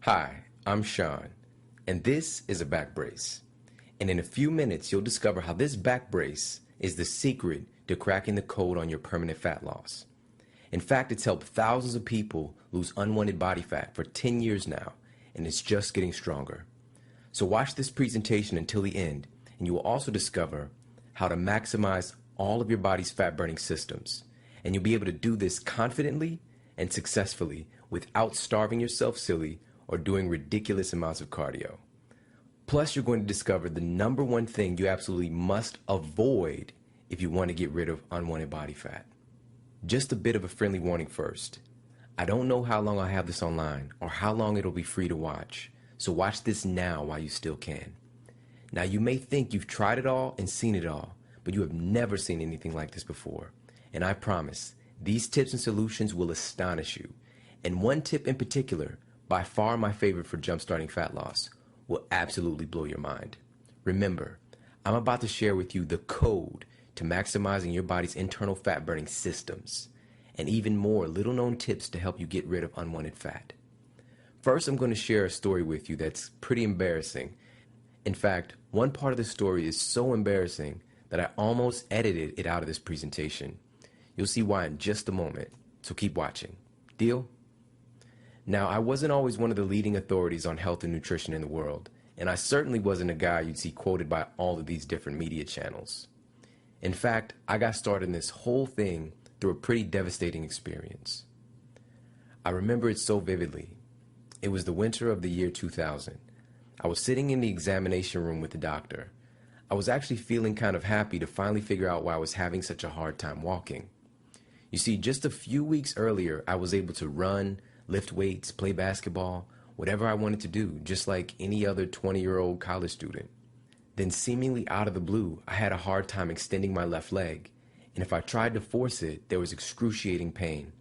Hi, I'm Sean, and this is a back brace. And in a few minutes, you'll discover how this back brace is the secret to cracking the code on your permanent fat loss. In fact, it's helped thousands of people lose unwanted body fat for 10 years now, and it's just getting stronger. So watch this presentation until the end, and you will also discover how to maximize all of your body's fat-burning systems. And you'll be able to do this confidently and successfully without starving yourself silly or doing ridiculous amounts of cardio. Plus, you're going to discover the number one thing you absolutely must avoid if you want to get rid of unwanted body fat. Just a bit of a friendly warning first. I don't know how long I'll have this online or how long it'll be free to watch, so watch this now while you still can. Now, you may think you've tried it all and seen it all, but you have never seen anything like this before. And I promise, these tips and solutions will astonish you. And one tip in particular, by far my favorite for jumpstarting fat loss, will absolutely blow your mind. Remember, I'm about to share with you the code to maximizing your body's internal fat-burning systems, and even more little-known tips to help you get rid of unwanted fat. First, I'm going to share a story with you that's pretty embarrassing. In fact, one part of the story is so embarrassing that I almost edited it out of this presentation. You'll see why in just a moment, so keep watching. Deal? Now, I wasn't always one of the leading authorities on health and nutrition in the world, and I certainly wasn't a guy you'd see quoted by all of these different media channels. In fact, I got started in this whole thing through a pretty devastating experience. I remember it so vividly. It was the winter of the year 2000. I was sitting in the examination room with the doctor. I was actually feeling kind of happy to finally figure out why I was having such a hard time walking. You see, just a few weeks earlier, I was able to run, lift weights, play basketball, whatever I wanted to do, just like any other 20-year-old college student. Then seemingly out of the blue, I had a hard time extending my left leg, and if I tried to force it, there was excruciating pain.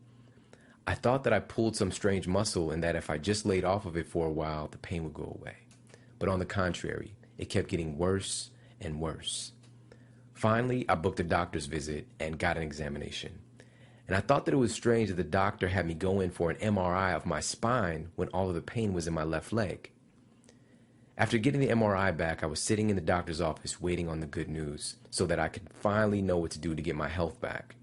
I thought that I pulled some strange muscle and that if I just laid off of it for a while, the pain would go away. But on the contrary, it kept getting worse and worse. Finally, I booked a doctor's visit and got an examination. And I thought that it was strange that the doctor had me go in for an MRI of my spine when all of the pain was in my left leg. After getting the MRI back, I was sitting in the doctor's office waiting on the good news so that I could finally know what to do to get my health back.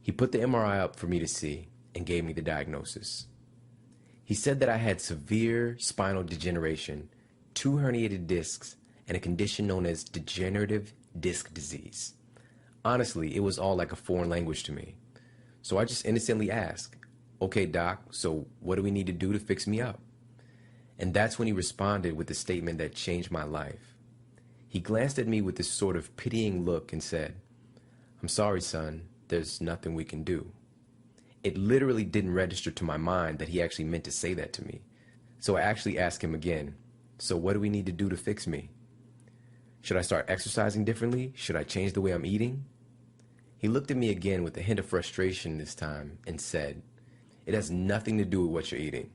He put the MRI up for me to see and gave me the diagnosis. He said that I had severe spinal degeneration, 2 herniated discs, and a condition known as degenerative disc disease. Honestly, it was all like a foreign language to me. So I just innocently asked, "Okay, doc, so what do we need to do to fix me up?" And that's when he responded with a statement that changed my life. He glanced at me with this sort of pitying look and said, "I'm sorry, son, there's nothing we can do." It literally didn't register to my mind that he actually meant to say that to me. So I actually asked him again, "So what do we need to do to fix me? Should I start exercising differently? Should I change the way I'm eating?" He looked at me again with a hint of frustration this time and said, "It has nothing to do with what you're eating.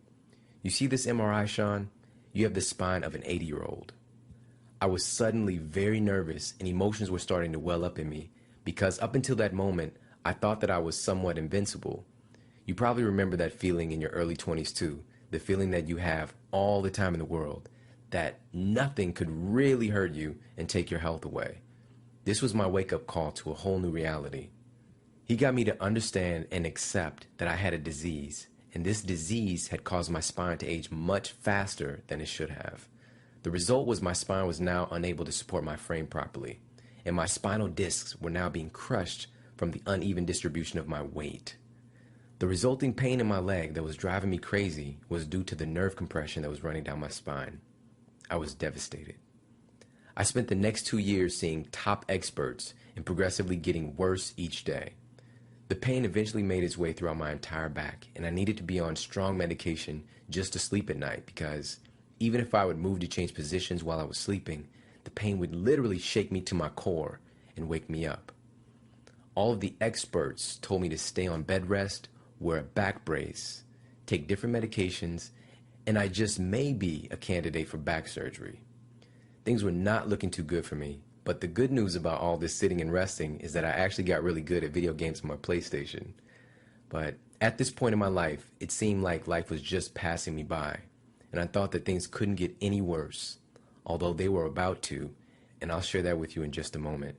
You see this MRI, Sean? You have the spine of an 80-year-old. I was suddenly very nervous and emotions were starting to well up in me because up until that moment, I thought that I was somewhat invincible. You probably remember that feeling in your early 20s too, the feeling that you have all the time in the world, that nothing could really hurt you and take your health away. This was my wake-up call to a whole new reality. He got me to understand and accept that I had a disease, and this disease had caused my spine to age much faster than it should have. The result was my spine was now unable to support my frame properly, and my spinal discs were now being crushed from the uneven distribution of my weight. The resulting pain in my leg that was driving me crazy was due to the nerve compression that was running down my spine. I was devastated. I spent the next 2 years seeing top experts and progressively getting worse each day. The pain eventually made its way throughout my entire back, and I needed to be on strong medication just to sleep at night because even if I would move to change positions while I was sleeping, the pain would literally shake me to my core and wake me up. All of the experts told me to stay on bed rest, wear a back brace, take different medications, and I just may be a candidate for back surgery. Things were not looking too good for me, but the good news about all this sitting and resting is that I actually got really good at video games on my PlayStation. But at this point in my life, it seemed like life was just passing me by. and I thought that things couldn't get any worse, although they were about to, and I'll share that with you in just a moment.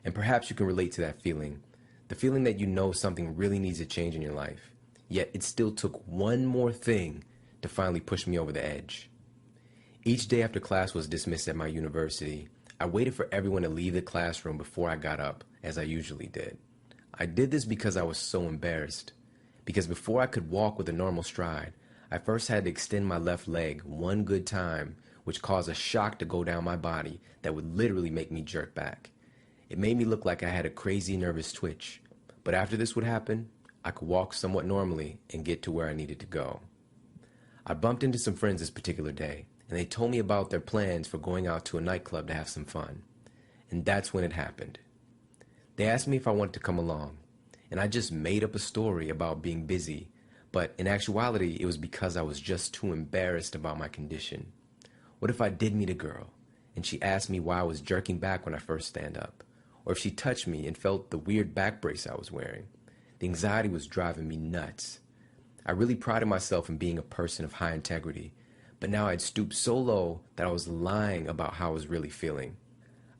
And perhaps you can relate to that feeling, the feeling that you know something really needs to change in your life, yet it still took one more thing to finally push me over the edge. Each day after class was dismissed at my university, I waited for everyone to leave the classroom before I got up, as I usually did. I did this because I was so embarrassed. Because before I could walk with a normal stride, I first had to extend my left leg one good time, which caused a shock to go down my body that would literally make me jerk back. It made me look like I had a crazy nervous twitch, but after this would happen, I could walk somewhat normally and get to where I needed to go. I bumped into some friends this particular day, and they told me about their plans for going out to a nightclub to have some fun. And that's when it happened. They asked me if I wanted to come along, and I just made up a story about being busy, but in actuality, it was because I was just too embarrassed about my condition. What if I did meet a girl, and she asked me why I was jerking back when I first stand up? Or if she touched me and felt the weird back brace I was wearing? The anxiety was driving me nuts. I really prided myself in being a person of high integrity, but now I'd stooped so low that I was lying about how I was really feeling.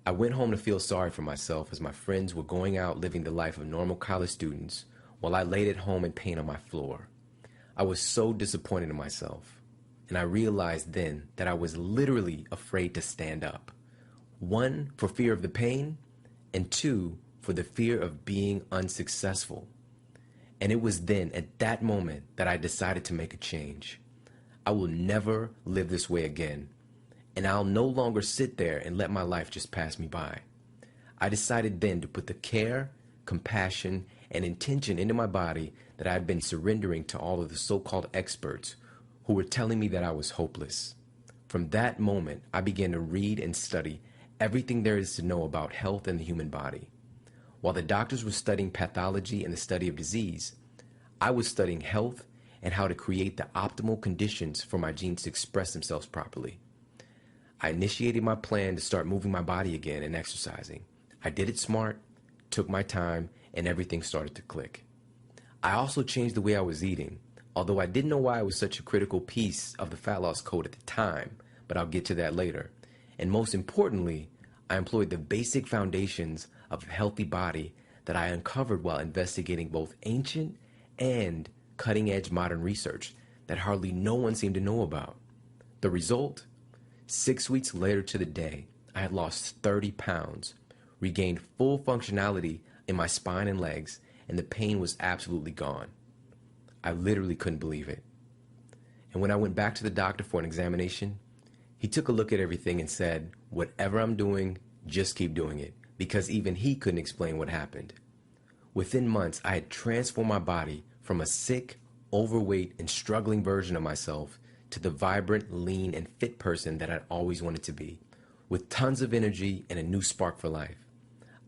I went home to feel sorry for myself as my friends were going out living the life of normal college students while I laid at home in pain on my floor. I was so disappointed in myself, and I realized then that I was literally afraid to stand up. One, for fear of the pain, and two, for the fear of being unsuccessful. And it was then, at that moment, that I decided to make a change. I will never live this way again, and I'll no longer sit there and let my life just pass me by. I decided then to put the care, compassion, and intention into my body that I had been surrendering to all of the so-called experts who were telling me that I was hopeless. From that moment, I began to read and study everything there is to know about health and the human body. While the doctors were studying pathology and the study of disease, I was studying health and how to create the optimal conditions for my genes to express themselves properly. I initiated my plan to start moving my body again and exercising. I did it smart, took my time, and everything started to click. I also changed the way I was eating, although I didn't know why it was such a critical piece of the fat loss code at the time, but I'll get to that later. And most importantly, I employed the basic foundations of a healthy body that I uncovered while investigating both ancient and cutting-edge modern research that hardly no one seemed to know about. The result? 6 weeks later to the day, I had lost 30 pounds, regained full functionality in my spine and legs, and the pain was absolutely gone. I literally couldn't believe it. And when I went back to the doctor for an examination, he took a look at everything and said, "Whatever I'm doing, just keep doing it," because even he couldn't explain what happened. Within months, I had transformed my body from a sick, overweight, and struggling version of myself to the vibrant, lean, and fit person that I'd always wanted to be, with tons of energy and a new spark for life.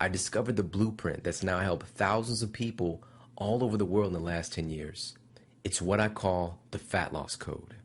I discovered the blueprint that's now helped thousands of people all over the world in the last 10 years. It's what I call the fat loss code.